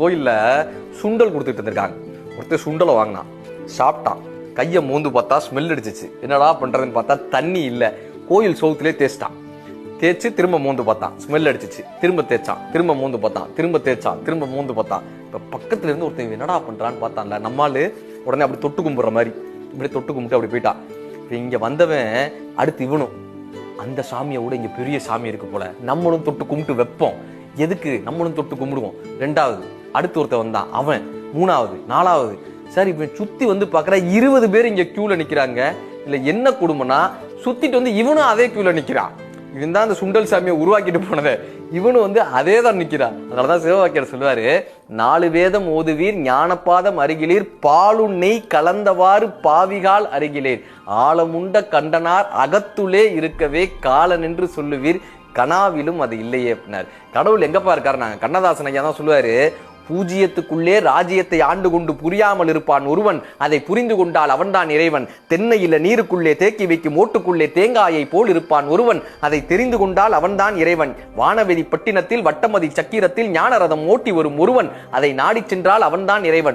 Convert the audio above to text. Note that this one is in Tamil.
கோயில்ல சுண்டல் கொடுத்துட்டு இருந்திருக்காங்க. ஒருத்தர் சுண்டலை வாங்கினான், சாப்பிட்டான், கையை மோந்து பார்த்தா ஸ்மெல் அடிச்சிச்சு. என்னடா பண்றதுன்னு பார்த்தா தண்ணி இல்லை, கோயில் சோத்துலேயே தேய்ச்சிட்டான். தேய்ச்சி திரும்ப மோந்து பார்த்தான், ஸ்மெல் அடிச்சிச்சு. திரும்ப தேய்ச்சான், திரும்ப மோந்து பார்த்தான், திரும்ப தேய்ச்சான், திரும்ப மோந்து பார்த்தான். இப்போ பக்கத்துல இருந்து ஒருத்தன் என்னடா பண்றான்னு பார்த்தான்ல, நம்மால் உடனே அப்படி தொட்டு கும்பிட்ற மாதிரி இப்படி தொட்டு கும்பிட்டு அப்படி போயிட்டான். இப்போ இங்க வந்தவன் அடுத்து இவனும் அந்த சாமியை விட இங்க பெரிய சாமி இருக்கு போல, நம்மளும் தொட்டு கும்பிட்டு வைப்போம், எதுக்கு நம்மளும் தொட்டு கும்பிடுவோம். ரெண்டாவது அடுத்து ஒருத்தன் வந்தான், அவன் மூணாவது நாலாவது. சரி இப்ப சுத்தி வந்து பாக்குற 20 பேர் இங்க கியூல நிக்கிறாங்க. இல்ல என்ன குடும்பம்னா சுத்திட்டு வந்து இவனும் அதே கியூல நிக்கிறான். இவன் தான் அந்த சுண்டல் சாமியை உருவாக்கிட்டு போனதை, இவனும் வந்து அதே தான் நிக்கிறான். அதனாலதான் சிவவாக்கியர் சொல்லுவாரு, 4 வேதம் ஓதுவீர் ஞானபாதம் அருகிலீர் பாலும் நெய் கலந்தவாறு பாவிகால் அருகிலேர் ஆழமுண்ட கண்டனார் அகத்துளே இருக்கவே காலன் என்று சொல்லுவீர் கனாவிலும் அது இல்லையே அப்படின்னாரு. கடவுள் எங்கப்பா இருக்காரு? நாங்க கண்ணதாசன் ஐயா தான் சொல்லுவாரு, பூஜ்ஜியத்துக்குள்ளே ராஜ்யத்தை ஆண்டு கொண்டு புரியாமல் இருப்பான் ஒருவன், அதை புரிந்து கொண்டால் அவன்தான் இறைவன். தென்னையில நீருக்குள்ளே தேக்கி வைக்கும் ஓட்டுக்குள்ளே தேங்காயை போல் இருப்பான் ஒருவன், அதை தெரிந்து கொண்டால் அவன்தான் இறைவன். வானவெளி பட்டினத்தில் வட்டமதி சக்கிரத்தில் ஞான ரதம் ஓட்டி வரும் ஒருவன், அதை நாடி சென்றால் அவன்தான் இறைவன்.